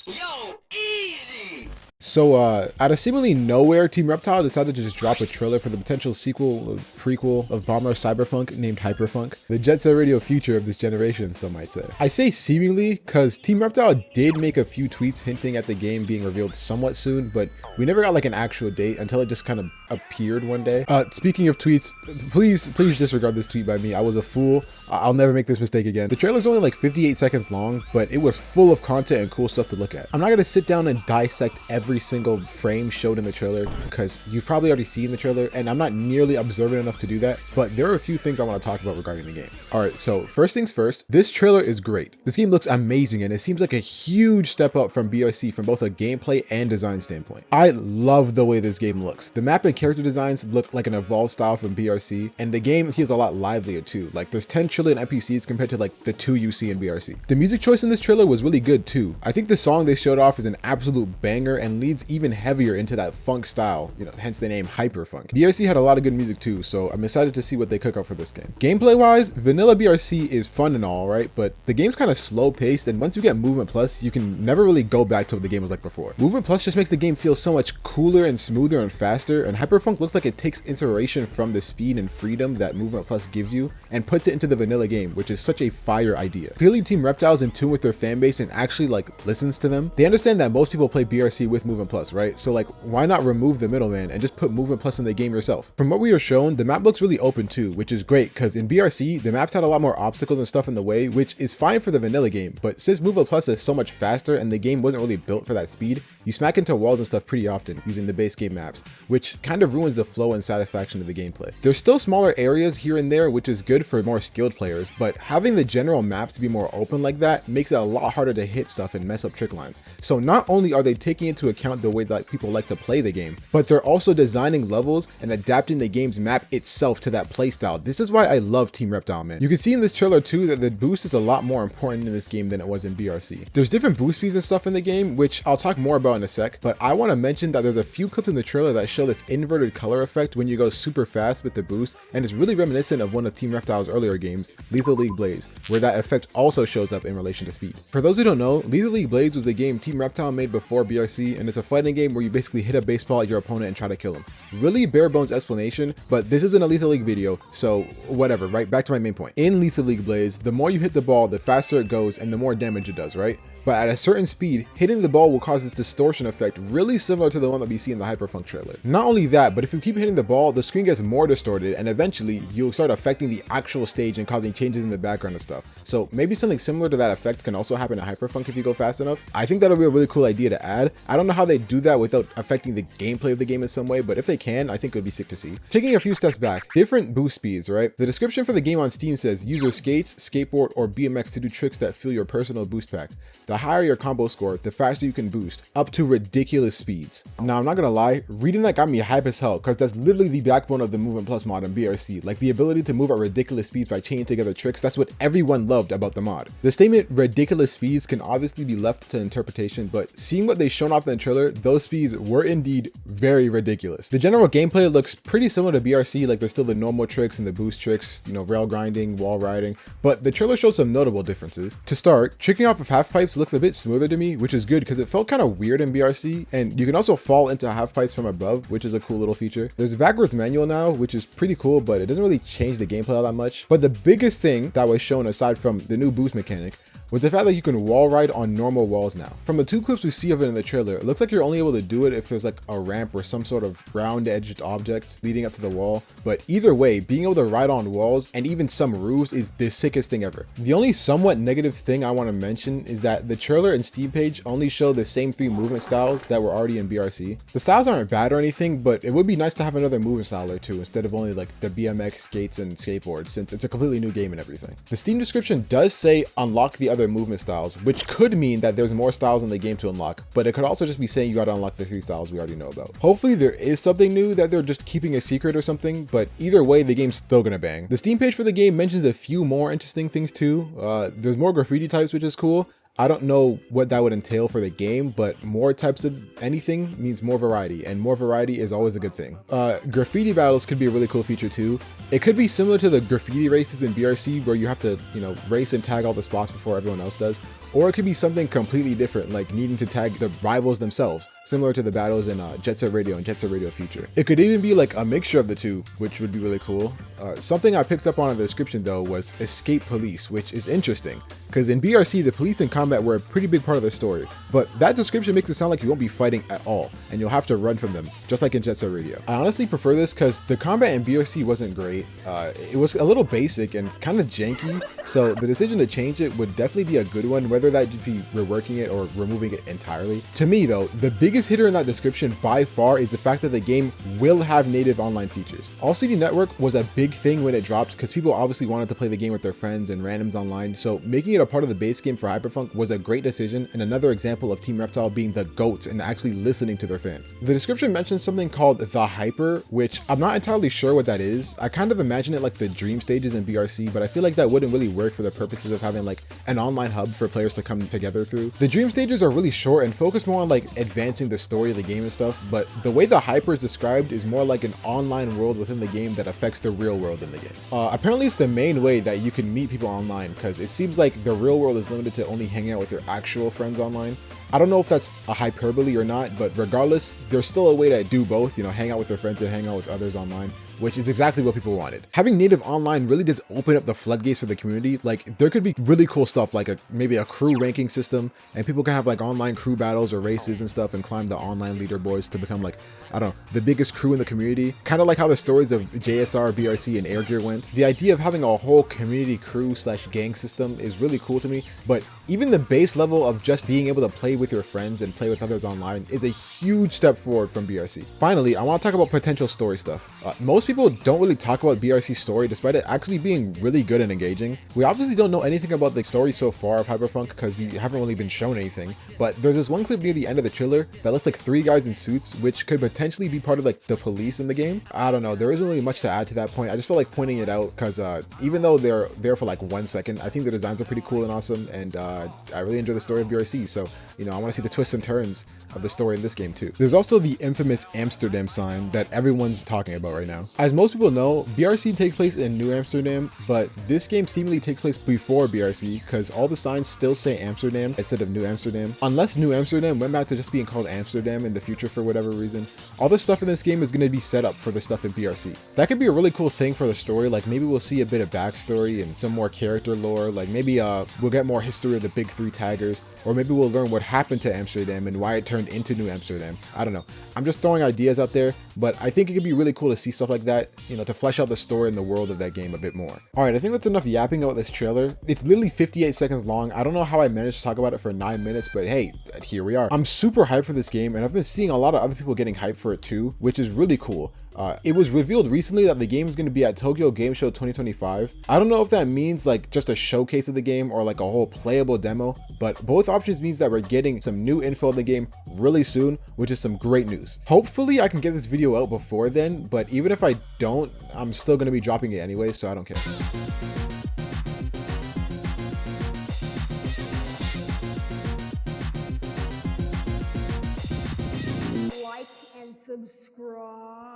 Yo, easy! So, out of seemingly nowhere, Team Reptile decided to just drop a trailer for the potential sequel or prequel of Bomber Cyberfunk named HYPERFUNK, the jet set radio future of this generation, some might say. I say seemingly because Team Reptile did make a few tweets hinting at the game being revealed somewhat soon, but we never got like an actual date until it just kind of appeared one day. Speaking of tweets, please disregard this tweet by me. I was a fool. I'll never make this mistake again. The trailer's only like 58 seconds long, but it was full of content and cool stuff to look at. I'm not gonna sit down and dissect every single frame showed in the trailer because you've probably already seen the trailer and I'm not nearly observant enough to do that, but there are a few things I want to talk about regarding the game. Alright, so first things first, this trailer is great. This game looks amazing and it seems like a huge step up from BRC from both a gameplay and design standpoint. I love the way this game looks. The map and character designs look like an evolved style from BRC, and the game feels a lot livelier too. Like there's 10 trillion NPCs compared to like the 2 you see in BRC. The music choice in this trailer was really good too. I think the song they showed off is an absolute banger and leads even heavier into that funk style, hence the name HYPERFUNK. BRC had a lot of good music too, so I'm excited to see what they cook up for this game. Gameplay wise, vanilla BRC is fun and all, right? But the game's kind of slow paced, and once you get Movement Plus, you can never really go back to what the game was like before. Movement Plus just makes the game feel so much cooler and smoother and faster, and HYPERFUNK looks like it takes inspiration from the speed and freedom that Movement Plus gives you and puts it into the vanilla game, which is such a fire idea. Clearly Team Reptile's in tune with their fan base and actually like listens to them. They understand that most people play BRC with Movement Plus, right? So like, why not remove the middleman and just put Movement Plus in the game yourself? From what we were shown, the map looks really open too, which is great because in BRC, the maps had a lot more obstacles and stuff in the way, which is fine for the vanilla game, but since Movement Plus is so much faster and the game wasn't really built for that speed, you smack into walls and stuff pretty often using the base game maps, which kind of ruins the flow and satisfaction of the gameplay. There's still smaller areas here and there, which is good for more skilled players, but having the general maps to be more open like that makes it a lot harder to hit stuff and mess up trick lines. So not only are they taking into account the way that people like to play the game, but they're also designing levels and adapting the game's map itself to that playstyle. This is why I love Team Reptile, man. You can see in this trailer too that the boost is a lot more important in this game than it was in BRC. There's different boost speeds and stuff in the game, which I'll talk more about in a sec, but I want to mention that there's a few clips in the trailer that show this inverted color effect when you go super fast with the boost, and it's really reminiscent of one of Team Reptile's earlier games, Lethal League Blaze, where that effect also shows up in relation to speed. For those who don't know, Lethal League Blaze was the game Team Reptile made before BRC, and it's a fighting game where you basically hit a baseball at your opponent and try to kill him. Really bare bones explanation, but this isn't a Lethal League video, so whatever, right? Back to my main point. In Lethal League Blaze, the more you hit the ball, the faster it goes and the more damage it does, right? But at a certain speed, hitting the ball will cause this distortion effect really similar to the one that we see in the HYPERFUNK trailer. Not only that, but if you keep hitting the ball, the screen gets more distorted and eventually you'll start affecting the actual stage and causing changes in the background and stuff. So maybe something similar to that effect can also happen in HYPERFUNK if you go fast enough. I think that'll be a really cool idea to add. I don't know how they do that without affecting the gameplay of the game in some way, but if they can, I think it would be sick to see. Taking a few steps back, different boost speeds, right? The description for the game on Steam says, user skates, skateboard, or BMX to do tricks that fill your personal boost pack. The higher your combo score, the faster you can boost, up to ridiculous speeds. Now, I'm not gonna lie, reading that got me hype as hell, because that's literally the backbone of the Movement Plus mod in BRC. Like the ability to move at ridiculous speeds by chaining together tricks, that's what everyone loved about the mod. The statement ridiculous speeds can obviously be left to interpretation, but seeing what they shown off in the trailer, those speeds were indeed very ridiculous. The general gameplay looks pretty similar to BRC, like there's still the normal tricks and the boost tricks, rail grinding, wall riding, but the trailer showed some notable differences. To start, tricking off of half pipes looks a bit smoother to me, which is good because it felt kind of weird in BRC, and you can also fall into half pipes from above, which is a cool little feature. There's a backwards manual now, which is pretty cool, but it doesn't really change the gameplay all that much. But the biggest thing that was shown aside from the new boost mechanic was the fact that you can wall ride on normal walls now. From the two clips we see of it in the trailer, it looks like you're only able to do it if there's like a ramp or some sort of round edged object leading up to the wall. But either way, being able to ride on walls and even some roofs is the sickest thing ever. The only somewhat negative thing I want to mention is that the trailer and Steam page only show the same 3 movement styles that were already in BRC. The styles aren't bad or anything, but it would be nice to have another movement style or two instead of only like the BMX, skates, and skateboards, since it's a completely new game and everything. The Steam description does say unlock the other movement styles, which could mean that there's more styles in the game to unlock, but it could also just be saying you gotta unlock the 3 styles we already know about. Hopefully there is something new that they're just keeping a secret or something, but either way, the game's still gonna bang. The Steam page for the game mentions a few more interesting things too. There's more graffiti types, which is cool. I don't know what that would entail for the game, but more types of anything means more variety, and more variety is always a good thing. Graffiti battles could be a really cool feature too. It could be similar to the graffiti races in BRC where you have to, race and tag all the spots before everyone else does. or it could be something completely different, like needing to tag the rivals themselves, similar to the battles in Jet Set Radio and Jet Set Radio Future. It could even be like a mixture of the two, which would be really cool. Something I picked up on in the description though was escape police, which is interesting, because in BRC, the police in combat were a pretty big part of the story, but that description makes it sound like you won't be fighting at all, and you'll have to run from them, just like in Jet Set Radio. I honestly prefer this because the combat in BRC wasn't great. It was a little basic and kind of janky, so the decision to change it would definitely be a good one, whether that would be reworking it or removing it entirely. To me though, the biggest hitter in that description by far is the fact that the game will have native online features. All CD Network was a big thing when it dropped because people obviously wanted to play the game with their friends and randoms online, so making it a part of the base game for HYPERFUNK was a great decision and another example of Team Reptile being the GOATs and actually listening to their fans. The description mentions something called the Hyper, which I'm not entirely sure what that is. I kind of imagine it like the dream stages in BRC, but I feel like that wouldn't really work for the purposes of having like an online hub for players to come together through. The dream stages are really short and focus more on like advancing the story of the game and stuff, but the way the Hyper is described is more like an online world within the game that affects the real world in the game. Apparently it's the main way that you can meet people online, because it seems like the real world is limited to only hanging out with your actual friends online. I don't know if that's a hyperbole or not, but regardless, there's still a way to do both, you know, hang out with your friends and hang out with others online, which is exactly what people wanted. Having native online really does open up the floodgates for the community. Like, there could be really cool stuff like maybe a crew ranking system, and people can have like online crew battles or races and stuff and climb the online leaderboards to become like, I don't know, the biggest crew in the community. Kind of like how the stories of JSR, BRC, and Air Gear went. The idea of having a whole community crew / gang system is really cool to me, but even the base level of just being able to play with your friends and play with others online is a huge step forward from BRC. Finally, I want to talk about potential story stuff. Most people don't really talk about BRC's story despite it actually being really good and engaging. We obviously don't know anything about the story so far of HYPERFUNK because we haven't really been shown anything, but there's this one clip near the end of the trailer that looks like 3 guys in suits, which could potentially be part of like the police in the game. I don't know, there isn't really much to add to that point. I just feel like pointing it out because even though they're there for like 1 second, I think the designs are pretty cool and awesome, and I really enjoy the story of BRC, so you know, I want to see the twists and turns of the story in this game too. There's also the infamous Amsterdam sign that everyone's talking about right now. As most people know, BRC takes place in New Amsterdam, but this game seemingly takes place before BRC because all the signs still say Amsterdam instead of New Amsterdam. Unless New Amsterdam went back to just being called Amsterdam in the future for whatever reason, all the stuff in this game is going to be set up for the stuff in BRC. That could be a really cool thing for the story, like maybe we'll see a bit of backstory and some more character lore, like maybe we'll get more history of the big 3 taggers, or maybe we'll learn what happened to Amsterdam and why it turned into New Amsterdam. I don't know. I'm just throwing ideas out there, but I think it could be really cool to see stuff like that, you know, to flesh out the story and the world of that game a bit more. All right, I think that's enough yapping about this trailer. It's literally 58 seconds long. I don't know how I managed to talk about it for 9 minutes, but hey, here we are. I'm super hyped for this game, and I've been seeing a lot of other people getting hyped for it too, which is really cool. It was revealed recently that the game is going to be at Tokyo Game Show 2025. I don't know if that means like just a showcase of the game or like a whole playable demo, but both options means that we're getting some new info in the game really soon, which is some great news. Hopefully I can get this video out before then, but even if I don't, I'm still going to be dropping it anyway, so I don't care. Like and subscribe.